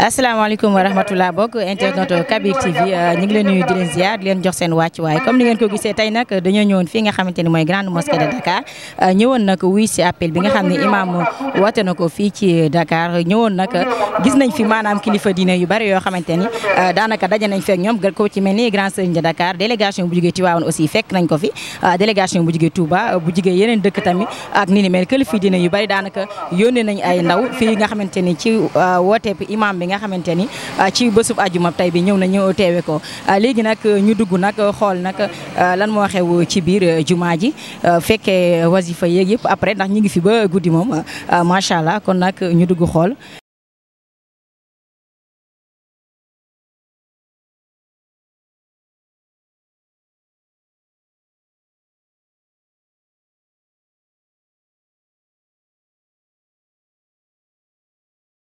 asalaamaaleykum wa rahmatulah bokk internet Kabir TV ñu ngi leen nuyu di leen ziar di leen jox seen wàccuwaay comme ni ngeen ko gisee tey nag dañoo ñëwoon fii nga xamante ni mooy grande mosquée de Dakar ñëwoon nag wuy si appel bi nga xam ne imam woote na ko fii ci Dakar ñëwoon nag gis nañ fi maanaam kilifa diine yu bari yoo xamante ni daanaka daje nañ fekk ñoom ko ci mel ni grand serigne de Dakar délégation bu jugee Tivaouane aussi fekk nañ ko fi délégation bu jugee Touba bu jugee yeneen dëkk tamit ak ni ni mel kilifa diine yu bari daanaka yónnee nañ ay ndaw fii nga xamante ni ci woote bi imam bi nga xamante ni ci bésub àjjuma tey bi ñëw na ñëw teewe ko léegi nag ñu dugg nag xool nag lan moo xew ci biir jumaa ji fekkee wasifa yeeg yëpp après ndax ñu ngi fi ba guddi moom macha allah kon nag ñu dugg xool.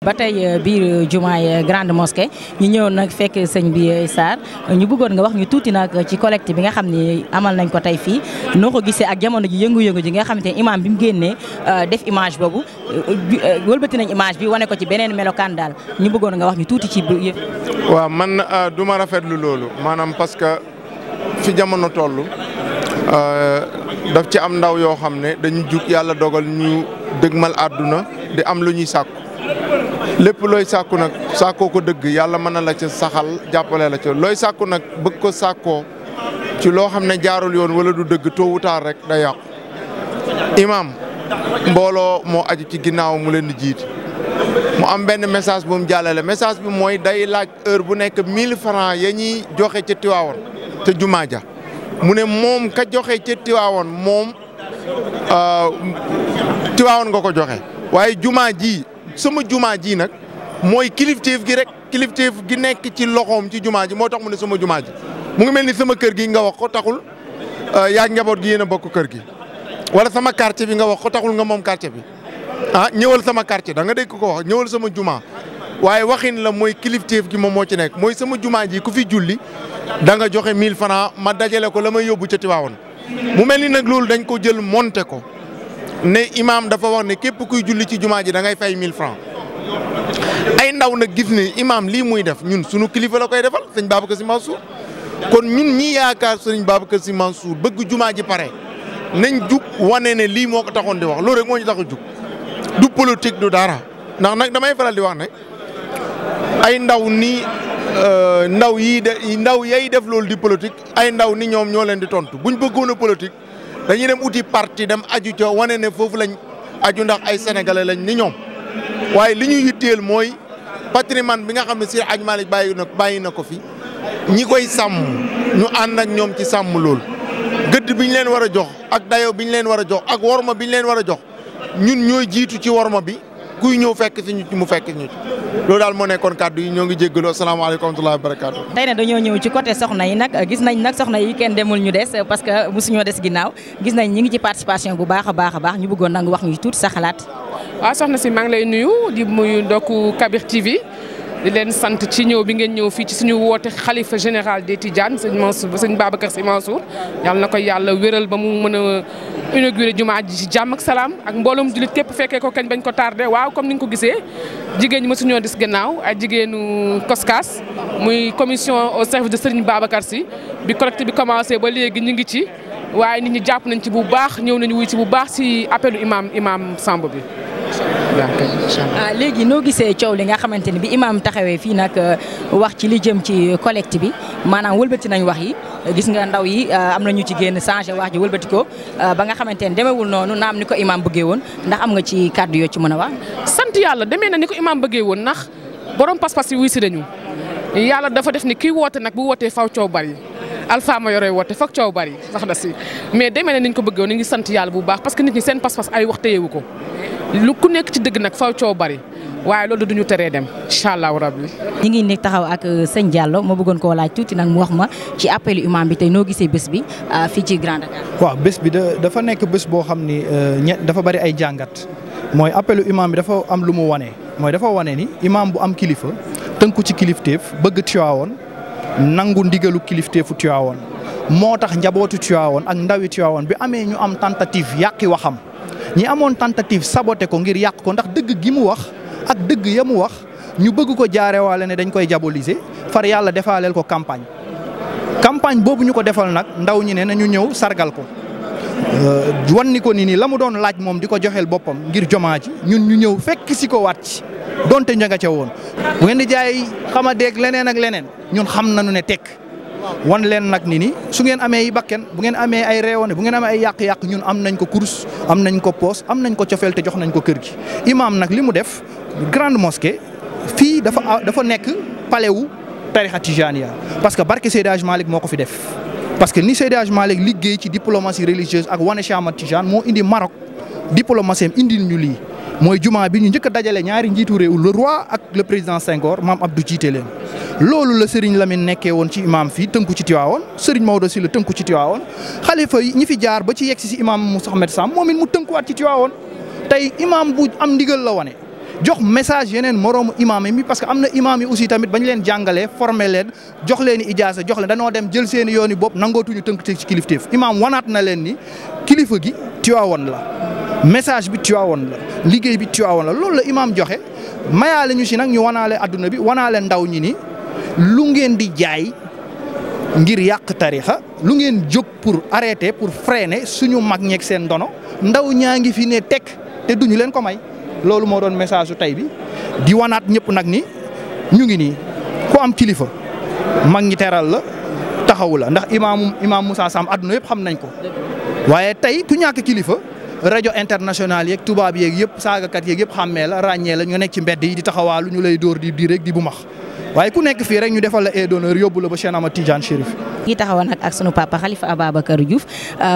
ba tey biir jumaay grande mosquée ñu ñëwoon nag fekk sëñ bi Sarr ñu bëggoon nga wax ñu tuuti nag ci collecte bi nga xam ne amal nañ ko tey fii noo ko gisee ak jamono ji yëngu-yëngu ji nga xamante ne imam bi mu génnee def image boobu wëlbati nañ image bi wane ko ci beneen melokaan daal ñu bëggoon nga wax ñu tuuti ci biir. waaw man du ma rafetlu loolu maanaam parce que fi jamono toll daf ci am ndaw yoo xam ne dañu jug yàlla dogal ñu dëgmal àdduna di am lu ñuy sàkku. lépp looy sàkku nag sàkkoo ko dëgg yàlla mën na la ca saxal jàppale la ca looy sàkku nag bëgg ko sàkkoo ci loo xam ne jaarul yoon wala du dëgg tôt ou tard rek day yàqu. imam mbooloo moo aju ci ginnaaw mu leen di jiit mu am benn message bu mu jàllale message bi mooy day laaj heure bu nekk 1000 francs ya ñuy joxe ca Tiwaawoon te jumaa ja mu ne moom ka joxe ca Tiwaawoon moom Tiwaawoon nga ko joxe waaye jumaa ji. sama jumaa ji nag mooy kilifteef gi rek kilifteef gi nekk ci loxoom ci jumaa ji moo tax mu ne sama jumaa ji mu ngi mel ni sama kër gi nga wax ko taxul yaa njaboot gi yéen a bokk kër gi wala sama quartier bi nga wax ko taxul nga moom quartier bi ñëwal sama quartier da nga dégg ko wax ñëwal sama jumaa waaye waxin la mooy kilifteef gi moom moo ci nekk mooy sama jumaa ji ku fi julli da nga joxe 1000 francs ma dajale ko la may yóbbu ca Tiwaawoon mu mel ni nag loolu dañ ko jël monté ko. ne imam dafa wax ne képp kuy julli ci jumaa ji da ngay fay 1000 francs ay ndaw nag gis ne imam lii muy def ñun sunu kilifa la koy defal sëñ Babacar Sy Mansour kon ñun ñi yaakaar sëñ Babacar Sy Mansour bëgg jumaa ji pare nañ jug wane ne lii moo ko taxoon di wax loolu rek moo ñu tax a jug du politique du dara ndax nag damay faral di wax ne ay ndaw ni ndaw yay def loolu di politique ay ndaw ni ñoom ñoo leen di tontu buñ bëggoon a politique. dañuy dem uti parti dem aju ca wane ne foofu lañ aju ndax ay sénégalais lañ ni ñoom waaye li ñu yitteel mooy patrimoine bi nga xam ne Seydi Hadji Malick bàyyi na ko fi ñi koy sàmm ñu ànd ak ñoom ci sàmm loolu gëdd bi ñu leen war a jox ak dayo bi ñu leen war a jox ak worma bi ñu leen war a jox ñun ñooy jiitu ci worma bi kuy ñëw fekk si ñu ci mu fekk ñu ci loolu daal moo nekkoon kàddu yi ñoo ngi jéggalu asalaamaaleykum wa rahmatullahi wa barakaatu. tey nag dañoo ñëw ci côté soxna yi nag gis nañ nag soxna yi kenn demul ñu des parce que mosuñoo des ginnaaw gis nañ ñi ngi ci participation bu baax a baax ñu bëggoon nag wax ñu tuuti sa xalaat. waaw soxna si maa ngi lay nuyu di muy ndokku Kabir TV di leen sant ci ñëw bi ngeen ñëw fii ci suñu woote xalifa général des Tidianes sëñ Babacar Sy Mansour yàlla na ko yàlla wéral ba mu mën a inauguré jumaa ji ci jàmm ak salaam ak mbooloom jullit képp fekkee ko kañ bañ ko tardé waaw comme ni nga ko gisee jigéen ñi mësuñoo des gannaaw ay jigéenu COSCAS muy commission au service de Serigne Babacar Sy bi collecte bi commencé ba léegi ñu ngi ci waaye nit ñi jàpp nañ ci bu baax ñëw nañu wuy ci bu baax si appelu imam Samb bi. léegi noo gisee coow li nga xamante ni bi imam taxawee fii nag wax ci li jëm ci collecte bi maanaam wëlbati nañ wax yi gis nga ndaw yi am na ñu ci génn changé wax ji wëlbati ko ba nga xamante ni demeewul noonu naam ni ko imam bëggee woon ndax am nga ci kàddu yoo ci mën a wax. sant yàlla demee na ni ko imam bëggee woon ndax borom pas-pas yi wuy si nañu yàlla dafa def ni kii woote nag bu wootee faw coow bari alpha ma yore woote foog coow bari sax da si mais demee na ni ñu ko bëggee woon ñu ngi sant yàlla bu baax parce que nit ñi seen pas-pas ay wax téyewu ko lu ku nekk ci dëgg nag faw coow bari waaye loolu duñu teree dem incha allahu rabbi. ñi ngi nekk taxaw ak sëñ Diallo ma bëggoon koo laaj tuuti nag mu wax ma ci appelu imam bi tey noo gisee bés bi fii ci Grand Dakar. waaw bés bi dafa nekk bés boo xam ni dafa bari ay jàngat mooy appelu imam bi dafa am lu mu wane mooy dafa wane ni imam bu am kilifa tënku ci kilifteef bëgg Tiwaawoon nangu ndigalu kilifteefu Tiwaawoon moo tax njabootu Tiwaawoon ak ndawi Tiwaawoon bi amee ñu am tentative yàqi waxam ñi amoon tentative saboté ko ngir yàq ko ndax dëgg gi mu wax ak dëgg ya mu wax ñu bëgg ko jaarewaale ne dañ koy diaboliser far yàlla defaaleel ko campagne boobu ñu ko defal nag ndaw ñi ne nañu ñëw sargal ko wan ni ko ni la mu doon laaj moom di ko joxeel boppam ngir jomaa ji ñun ñu ñëw fekk si ko waat ci donte ña nga ca woon bu ngeen di jaay xama deeg leneen ak leneen ñun xam nañu ne tekk wan leen nag ni su ngeen amee yi bakken bu ngeen amee ay réewone bu ngeen amee ay yàq-yàq ñun am nañ ko course am nañ ko poos am nañ ko cofeel te jox nañ ko kër gi imam nag li mu def grande mosquée fii dafa nekk palais wu tarixa tijaniya parce que barke Seydi Hadji Malick moo ko fi def parce que ni Seydi Hadji Malick liggéey ci diplomatie religieuse ak wane Cheikh Ahmad Tidiane moo indi Maroc diplomatie am indil ñu lii mooy jumaa bi ñu njëkk a dajale ñaari njiitu réew le roi ak le président Senghor maam Abdou jiite leen loolu la Serigne Lamine nekkee woon ci imam fii tënku ci Tiwaawoon Serigne Maodo si la tënku ci Tiwaawoon xalifa yi ñi fi jaar ba ci yegg si imam Moussa Ahmed Sam moom it mu tënkuwaat ci Tiwaawoon tey imam bu am ndigal la wane jox message yeneen moroomu imam yi parce que am na imam yi aussi tamit bañ leen jàngalee formé leen jox leen i ijaasa jox leen dañoo dem jël seen i yoon yi bopp nangootuñu tënk ci kilifteef imam wanaat na leen ni kilifa gi Tiwaawoon la message bi Tiwaawoon la liggéey bi Tiwaawoon la loolu la imam joxe mayaale ñu si nag ñu wanaale adduna bi wanaale ndaw ñi ni lu ngeen di jaay ngir yàq tarixa lu ngeen jóg pour arrêter pour freiner suñu mag ñeeg seen ndono ndaw ñaa ngi fi ne tekk te duñu leen ko may loolu moo doon message su tey bi di wanaat ñëpp nag ni ñu ngi nii ku am kilifa mag ñi teral la taxawu la ndax imam Moussa Sam adduna yëpp xam nañ ko waaye tey ku ñàkk kilifa rajo international yeeg tubaab yeeg yëpp saagakat yeeg yëpp xàmmee la ràññee la ñu nekk ci mbedd yi di taxawaalu ñu lay dóor di rek di bu max waaye ku nekk fii rek ñu defal la aide d'honneur yóbbu la ba Cheikh Ahmad Tidiane Chérif. ngi taxawoon nag ak sunu papa Khalifa Ababacar Diouf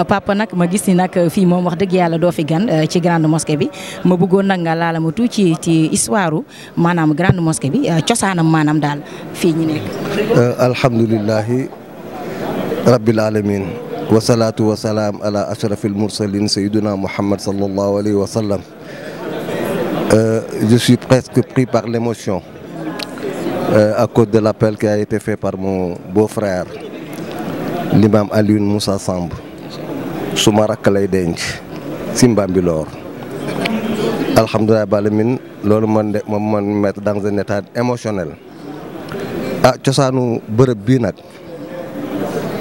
papa nag ma gis ni nag fii moom wax dëgg yàlla doo fi gan ci grande mosquée bi ma bëggoon nag nga laala ma tuuti ci histoire maanaam grande mosquée bi cosaanam maanaam daal fii ñu nekk. alhamdulilahi rabbil alamin wasalaatu wasalaam ala ashrafil mursalin sayyiduna Muhammad sallallahu alayhi wa sallam. Je suis presque pris par l'émotion à cause de l'appel qui a été fait par mon beau-frère l'imam Alioune Moussa Samb suma rakk lay denc si Mbambilor alhamdulilah balamin loolu man mettre dans un état émotionnel cosaanu bërëb bii nag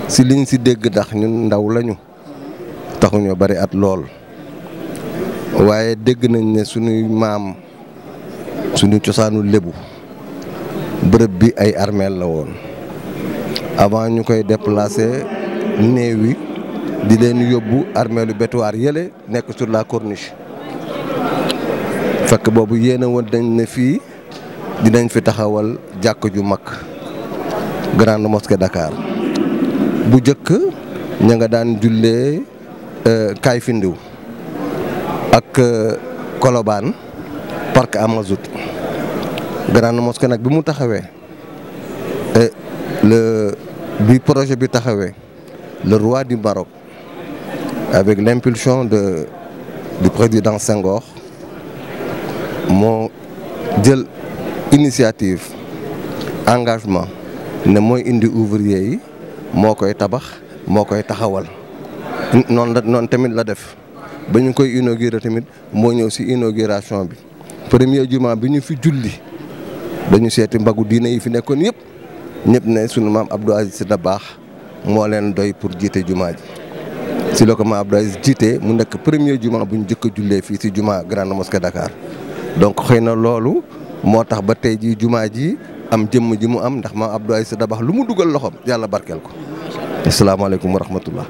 si liñ si dégg ndax ñun ndaw lañu taxuñoo bari at lool waaye dégg nañ ne suñuy maam suñu cosaanu lébu bërëb bi ay armeel la woon avant ñu koy déplacer néew yi di leen yóbbu armeelu bétuwaar yële nekk sur la corniche fekk boobu yéena woon dañ ne fii dinañ fi taxawal jàkk ju mag grande mosquée Dakar bu njëkk ña nga daan jullee kaay findiw ak Colobane parc Amazout grande mosquée nag bi mu taxawee bi projet bi taxawee le roi du Maroc avec l'impulsion du président Senghor moo jël initiative engagement ne mooy indi ouvrier yi moo koy tabax moo koy taxawal noonu tamit la def ba ñu koy inaugurer tamit moo ñëw ci inauguration bi premier juma bi ñu fi julli dañu seeti mbagu diine yi fi nekkoon ñëpp ne sunu maam Abdou Aziz Sy Dabakh moo leen doy pour jiite jumaa ji si la ko maam Abdou Aziz jiite mu nekk premier juma bu ñu njëkk a jullee fii si juma grande mosquée Dakar donc xëy na loolu moo tax ba tey jii jumaa ji am jëmm ji mu am ndax maam Abdou Aziz Sy Dabakh lu mu dugal loxoom yàlla barkeel ko. asalaamaaleykum wa rahmatullah.